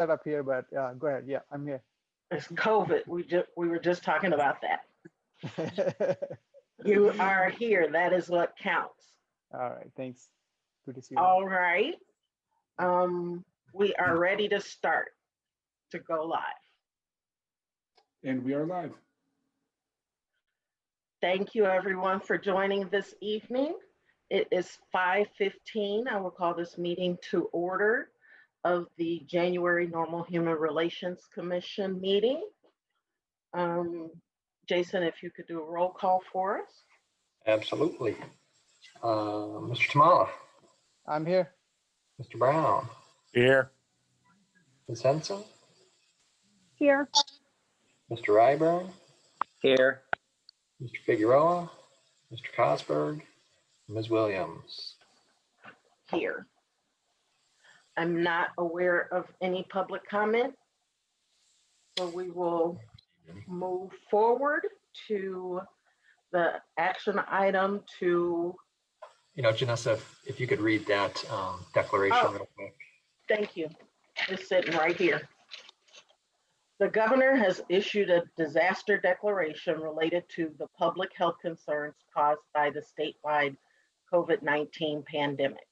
set up here, but go ahead. Yeah, I'm here. It's COVID. We were just talking about that. You are here. That is what counts. All right, thanks. Good to see you. All right. We are ready to start to go live. And we are live. Thank you everyone for joining this evening. It is 5:15. I will call this meeting to order of the January Normal Human Relations Commission meeting. Jason, if you could do a roll call for us. Absolutely. Mr. Tamala. I'm here. Mr. Brown. Here. Ms. Henson. Here. Mr. Ryburn. Here. Mr. Figueroa. Mr. Cosberg. Ms. Williams. Here. I'm not aware of any public comment, so we will move forward to the action item to. Janessa, if you could read that declaration real quick. Thank you. It's sitting right here. The governor has issued a disaster declaration related to the public health concerns caused by the statewide COVID-19 pandemic.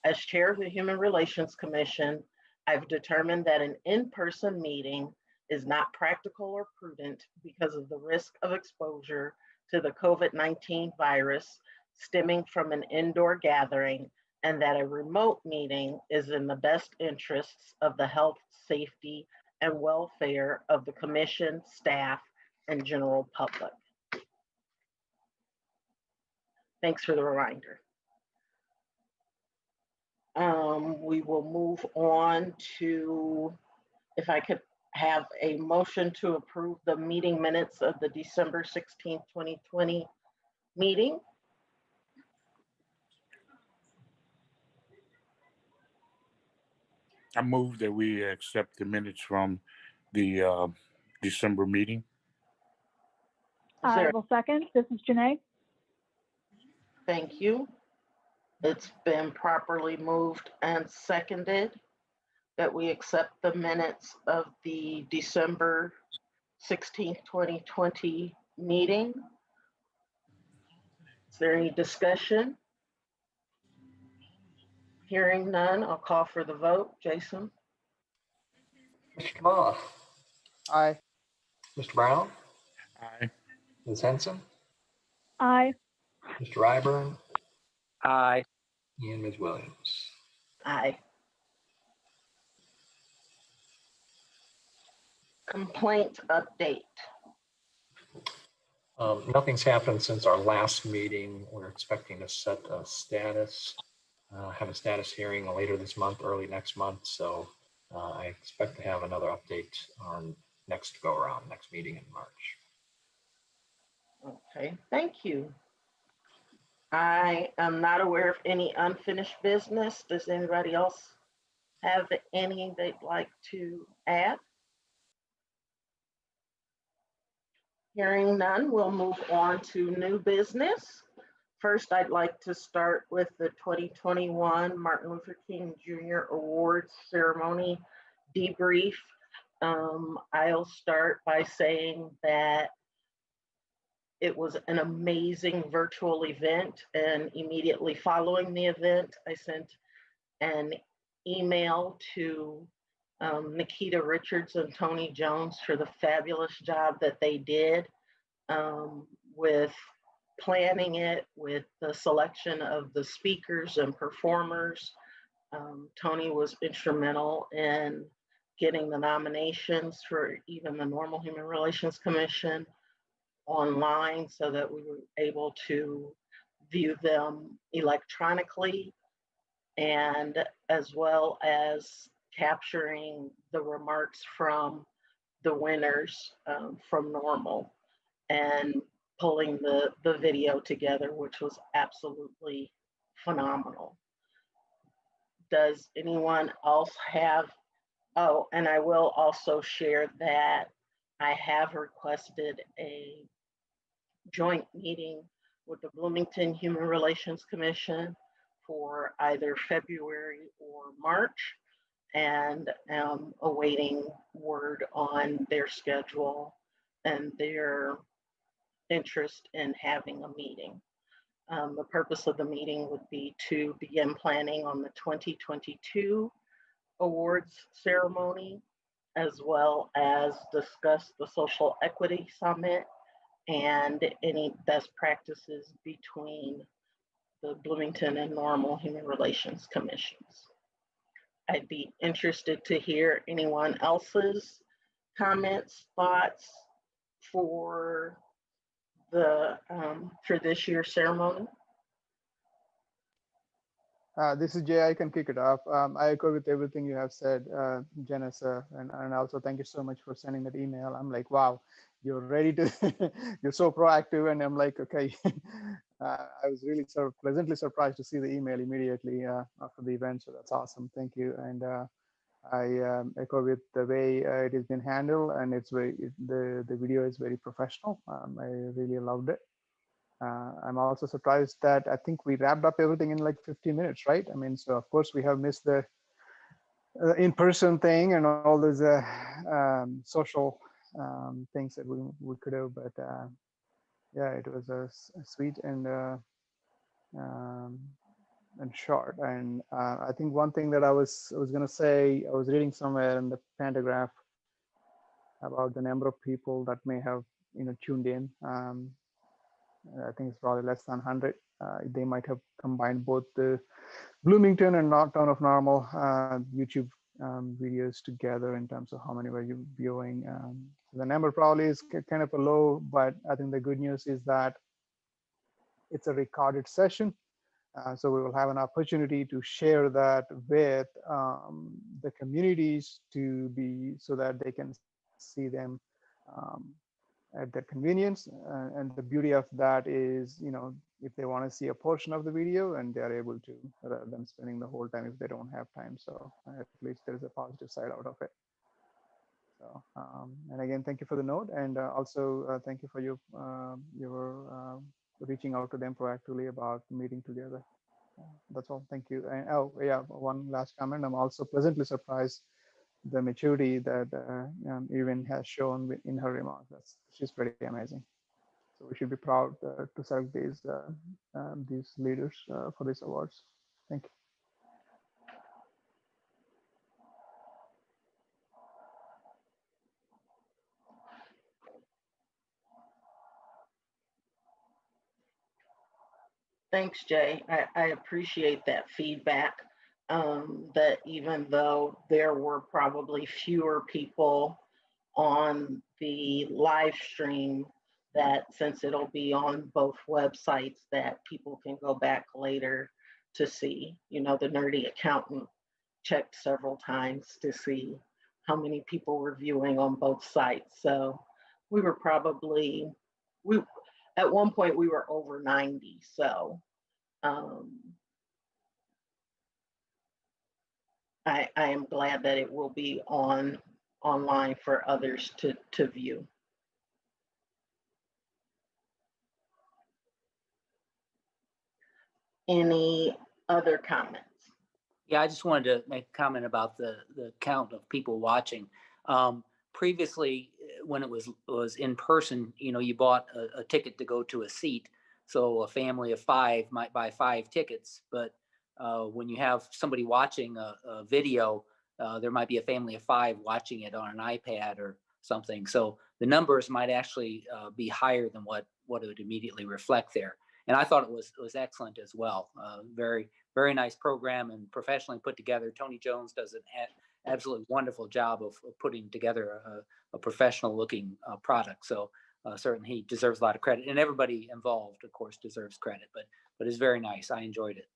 As chair of the Human Relations Commission, I've determined that an in-person meeting is not practical or prudent because of the risk of exposure to the COVID-19 virus stemming from an indoor gathering, and that a remote meeting is in the best interests of the health, safety, and welfare of the commission, staff, and general public. Thanks for the reminder. We will move on to, if I could have a motion to approve the meeting minutes of the December 16th, 2020 meeting. I move that we accept the minutes from the December meeting. I will second. This is Janae. Thank you. It's been properly moved and seconded that we accept the minutes of the December 16th, 2020 meeting. Is there any discussion? Hearing none, I'll call for the vote. Jason? Mr. Tamala. Aye. Mr. Brown. Aye. Ms. Henson. Aye. Mr. Ryburn. Aye. And Ms. Williams. Aye. Complaint update. Nothing's happened since our last meeting. We're expecting to set a status, have a status hearing later this month, early next month. So I expect to have another update on next go around, next meeting in March. Okay, thank you. I am not aware of any unfinished business. Does anybody else have any they'd like to add? Hearing none, we'll move on to new business. First, I'd like to start with the 2021 Martin Luther King Jr. Awards ceremony debrief. I'll start by saying that it was an amazing virtual event, and immediately following the event, I sent an email to Nikita Richards and Tony Jones for the fabulous job that they did with planning it, with the selection of the speakers and performers. Tony was instrumental in getting the nominations for even the Normal Human Relations Commission online so that we were able to view them electronically, and as well as capturing the remarks from the winners from Normal and pulling the video together, which was absolutely phenomenal. Does anyone else have, oh, and I will also share that I have requested a joint meeting with the Bloomington Human Relations Commission for either February or March. and am awaiting word on their schedule and their interest in having a meeting. The purpose of the meeting would be to begin planning on the 2022 awards ceremony, as well as discuss the Social Equity Summit and any best practices between the Bloomington and Normal Human Relations Commissions. I'd be interested to hear anyone else's comments, thoughts for this year's ceremony. This is Jay. I can kick it off. I echo with everything you have said, Janice, and also thank you so much for sending that email. I'm like, wow, you're ready to, you're so proactive. And I'm like, okay, I was really sort of pleasantly surprised to see the email immediately after the event. So that's awesome. Thank you. And I echo with the way it has been handled, and it's the video is very professional. I really loved it. I'm also surprised that I think we wrapped up everything in like 15 minutes, right? I mean, so of course we have missed the in-person thing and all those social things that we could have, but yeah, it was a sweet and short. And I think one thing that I was going to say, I was reading somewhere in the Pantagraph about the number of people that may have tuned in. I think it's probably less than 100. They might have combined both the Bloomington and Town of Normal YouTube videos together in terms of how many were you viewing. The number probably is kind of a low, but I think the good news is that it's a recorded session. So we will have an opportunity to share that with the communities so that they can see them at their convenience. And the beauty of that is, if they want to see a portion of the video, and they're able to, rather than spending the whole time if they don't have time. So at least there's a positive side out of it. So, and again, thank you for the note, and also thank you for your reaching out to them proactively about meeting together. That's all. Thank you. And oh yeah, one last comment. I'm also pleasantly surprised the maturity that Erin has shown in her remarks. She's pretty amazing. So we should be proud to select these leaders for these awards. Thank you. Thanks, Jay. I appreciate that feedback. That even though there were probably fewer people on the live stream, that since it'll be on both websites, that people can go back later to see. The nerdy accountant checked several times to see how many people were viewing on both sites. So we were probably, at one point we were over 90. So I am glad that it will be online for others to view. Any other comments? Yeah, I just wanted to make a comment about the count of people watching. Previously, when it was in person, you bought a ticket to go to a seat. So a family of 5 might buy 5 tickets, but when you have somebody watching a video, there might be a family of 5 watching it on an iPad or something. So the numbers might actually be higher than what it would immediately reflect there. And I thought it was excellent as well. Very, very nice program and professionally put together. Tony Jones does an absolutely wonderful job of putting together a professional looking product. So certainly he deserves a lot of credit, and everybody involved, of course, deserves credit, but it's very nice. I enjoyed it.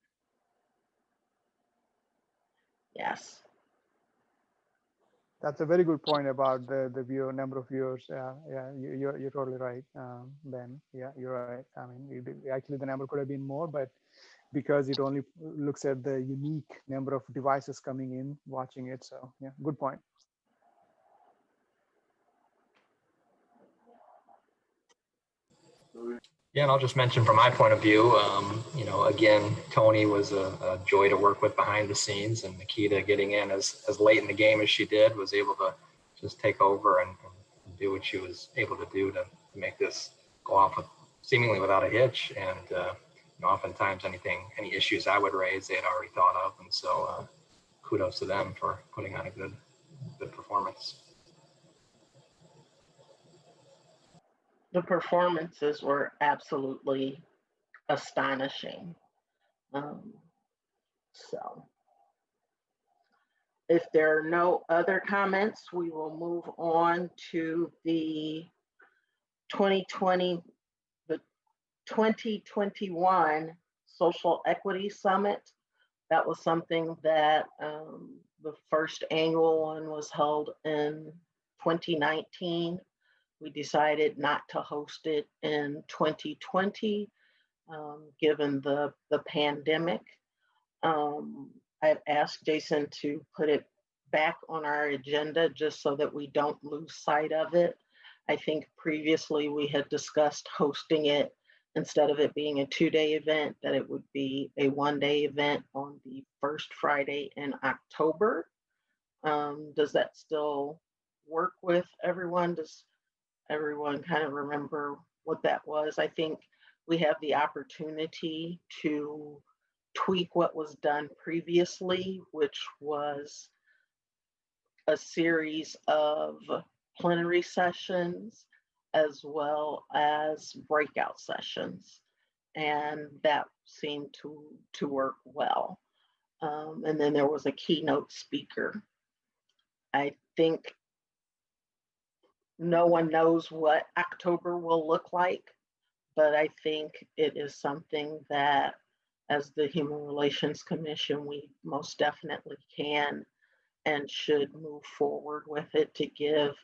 Yes. That's a very good point about the number of viewers. Yeah, you're totally right, Ben. Yeah, you're right. I mean, actually the number could have been more, but because it only looks at the unique number of devices coming in watching it. So yeah, good point. Yeah, and I'll just mention from my point of view, again, Tony was a joy to work with behind the scenes, and Nikita getting in as late in the game as she did was able to just take over and do what she was able to do to make this go off with, seemingly without a hitch. And oftentimes any issues I would raise, they had already thought of, and so kudos to them for putting on a good performance. The performances were absolutely astonishing. So if there are no other comments, we will move on to the 2021 Social Equity Summit. That was something that the first annual one was held in 2019. We decided not to host it in 2020, given the pandemic. I've asked Jason to put it back on our agenda just so that we don't lose sight of it. I think previously we had discussed hosting it, instead of it being a 2-day event, that it would be a 1-day event on the first Friday in October. Does that still work with everyone? Does everyone kind of remember what that was? I think we have the opportunity to tweak what was done previously, which was a series of plenary sessions as well as breakout sessions. And that seemed to work well. And then there was a keynote speaker. I think no one knows what October will look like, but I think it is something that, as the Human Relations Commission, we most definitely can and should move forward with it to give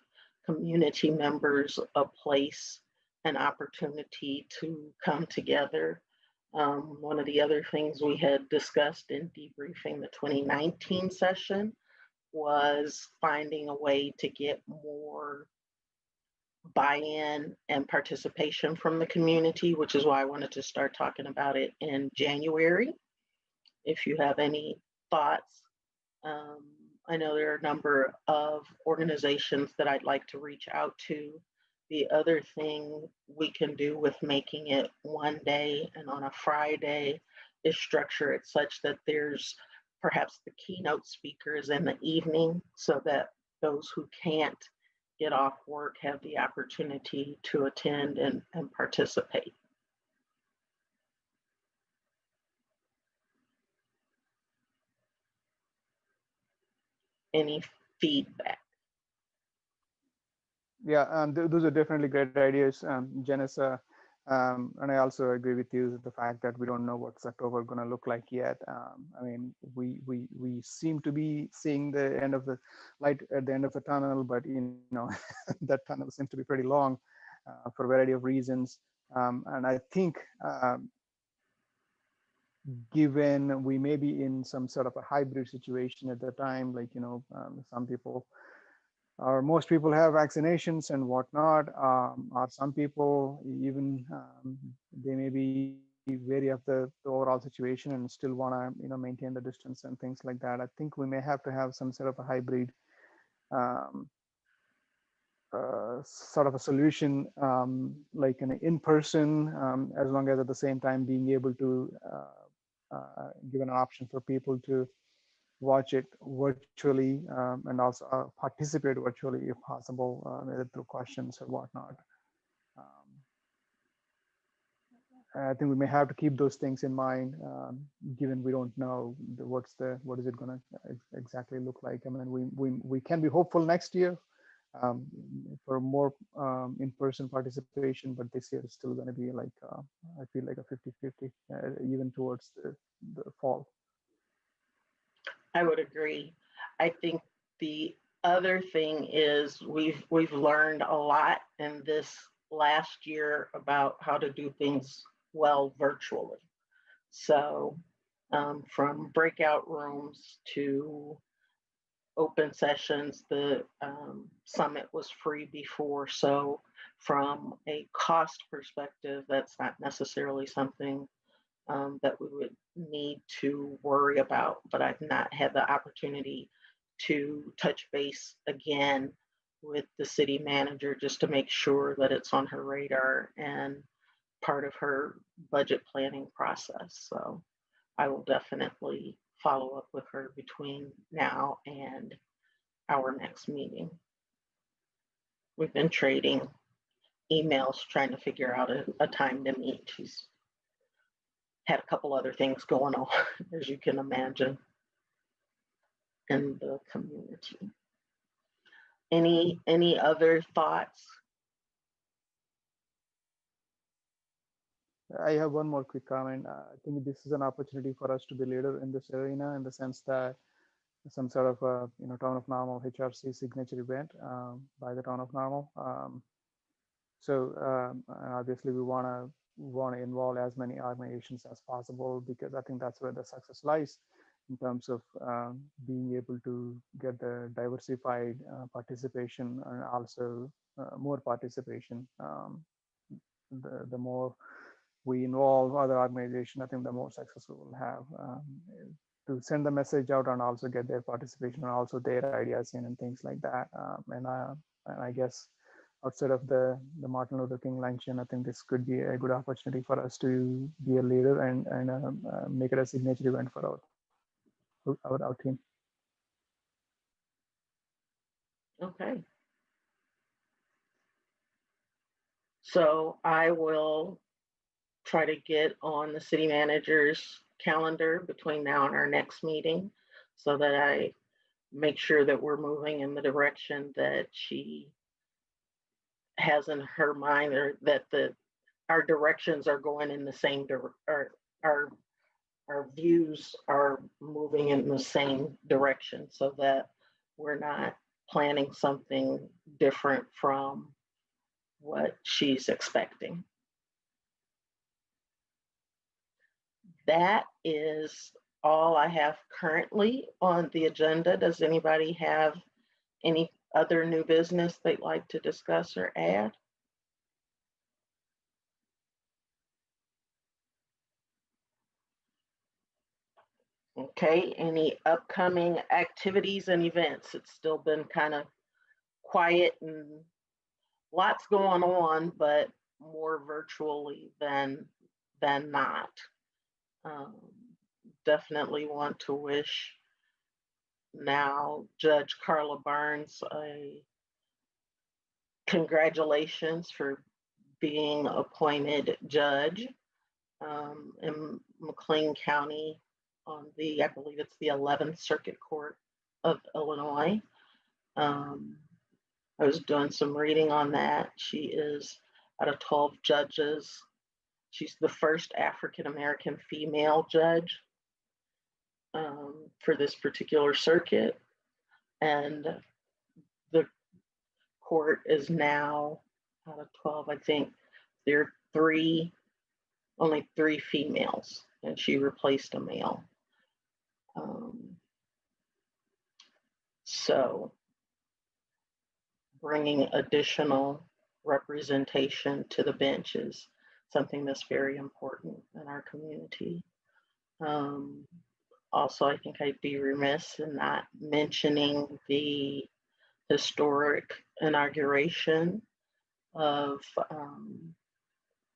community members a place, an opportunity to come together. One of the other things we had discussed in debriefing the 2019 session was finding a way to get more buy-in and participation from the community, which is why I wanted to start talking about it in January. If you have any thoughts, I know there are a number of organizations that I'd like to reach out to. The other thing we can do with making it 1 day and on a Friday is structure it such that there's perhaps the keynote speakers in the evening, so that those who can't get off work have the opportunity to attend and participate. Any feedback? Yeah, those are definitely great ideas, Janice. And I also agree with you with the fact that we don't know what's October going to look like yet. I mean, we seem to be seeing the end of the light at the end of the tunnel, but that tunnel seems to be pretty long for a variety of reasons. And I think given we may be in some sort of a hybrid situation at the time, like some people or most people have vaccinations and whatnot, or some people even they may be wary of the overall situation and still want to maintain the distance and things like that. I think we may have to have some sort of a hybrid sort of a solution, like an in-person, as long as at the same time being able to give an option for people to watch it virtually and also participate virtually if possible, either through questions or whatnot. I think we may have to keep those things in mind, given we don't know what is it going to exactly look like. I mean, we can be hopeful next year for more in-person participation, but this year is still going to be like I feel like a 50-50, even towards the fall. I would agree. I think the other thing is we've learned a lot in this last year about how to do things well virtually. So from breakout rooms to open sessions. The summit was free before, so from a cost perspective, that's not necessarily something that we would need to worry about, but I've not had the opportunity to touch base again with the city manager just to make sure that it's on her radar and part of her budget planning process. So I will definitely follow up with her between now and our next meeting. We've been trading emails trying to figure out a time to meet. She's had a couple other things going on, as you can imagine, in the community. Any other thoughts? I have one more quick comment. I think this is an opportunity for us to be leader in this arena, in the sense that some sort of a Town of Normal HRC signature event by the Town of Normal. Obviously we want to involve as many organizations as possible, because I think that's where the success lies in terms of being able to get the diversified participation and also more participation. The more we involve other organizations, I think the more success we will have. To send the message out and also get their participation and also their ideas in and things like that. And I guess outside of the Martin Luther King luncheon, I think this could be a good opportunity for us to be a leader and make it a signature event for our team. Okay. So I will try to get on the city manager's calendar between now and our next meeting, so that I make sure that we're moving in the direction that she has in her mind, or that our directions are going in the same our views are moving in the same direction, so that we're not planning something different from what she's expecting. That is all I have currently on the agenda. Does anybody have any other new business they'd like to discuss or add? Okay, any upcoming activities and events? It's still been kind of quiet and lots going on, but more virtually than not. Definitely want to wish now Judge Carla Barnes a congratulations for being appointed judge in McLean County on I believe it's the 11th Circuit Court of Illinois. I was doing some reading on that. She is, out of 12 judges, she's the first African-American female judge for this particular circuit. And the court is now, out of 12, I think, there are only three females, and she replaced a male. So bringing additional representation to the bench is something that's very important in our community. Also, I think I'd be remiss in not mentioning the historic inauguration of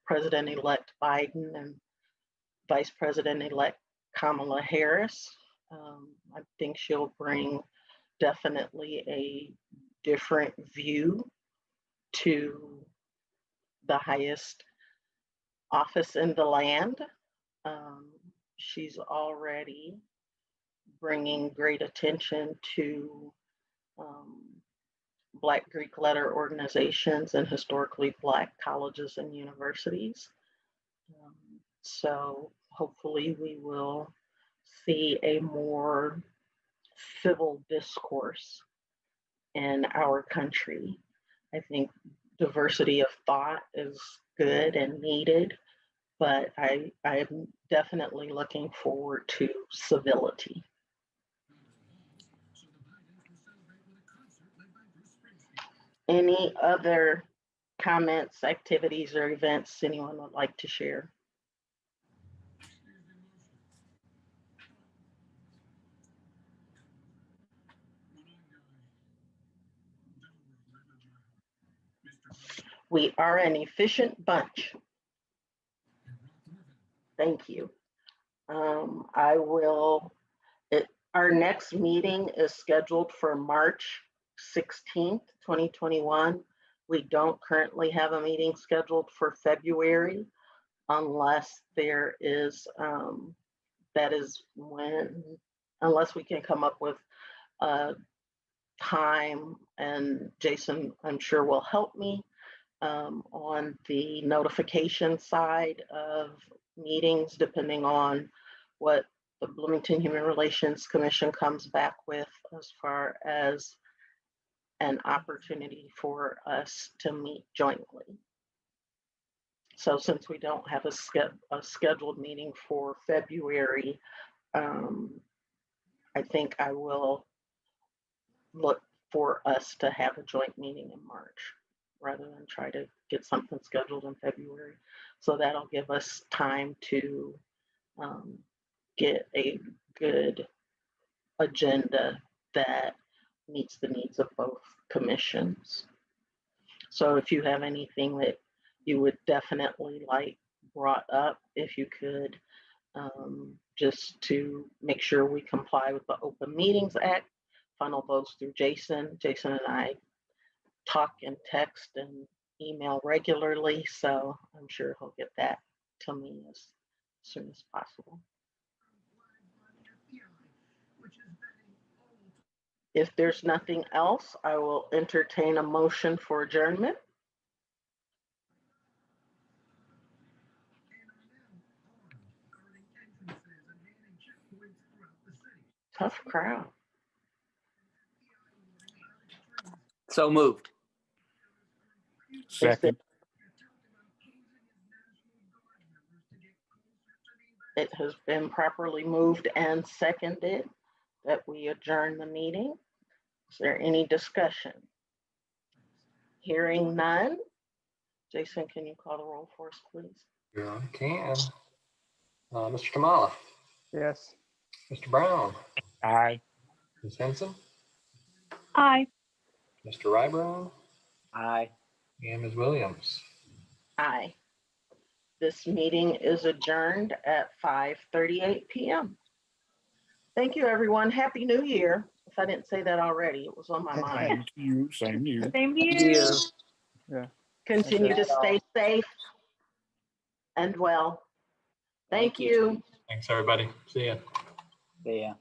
President-elect Biden and Vice President-elect Kamala Harris. I think she'll bring definitely a different view to the highest office in the land. She's already bringing great attention to Black Greek letter organizations and historically Black colleges and universities. So hopefully we will see a more civil discourse in our country. I think diversity of thought is good and needed, but I am definitely looking forward to civility. Any other comments, activities, or events anyone would like to share? We are an efficient bunch. Thank you. Our next meeting is scheduled for March 16th, 2021. We don't currently have a meeting scheduled for February unless there is, unless we can come up with a time, and Jason, I'm sure, will help me on the notification side of meetings, depending on what the Bloomington Human Relations Commission comes back with as far as an opportunity for us to meet jointly. So since we don't have a scheduled meeting for February, I think I will look for us to have a joint meeting in March rather than try to get something scheduled in February. So that'll give us time to get a good agenda that meets the needs of both commissions. So if you have anything that you would definitely like brought up, if you could, just to make sure we comply with the Open Meetings Act, funnel those through Jason. Jason and I talk and text and email regularly, so I'm sure he'll get that to me as soon as possible. If there's nothing else, I will entertain a motion for adjournment. Tough crowd. So moved. Second. It has been properly moved and seconded that we adjourn the meeting. Is there any discussion? Hearing none. Jason, can you call the roll for us, please? Yeah, I can. Mr. Kamala, Yes. Mr. Brown, Aye. Ms. Henson, Aye. Mr. Rybrown, Aye. and Ms. Williams. Aye. This meeting is adjourned at 5:38 p.m. Thank you, everyone. Happy New Year. If I didn't say that already, it was on my mind. Same to you. Same to you. Same to you. Yeah. Continue to Okay. stay safe and well. Thank you. Thanks, everybody. See ya. Yeah.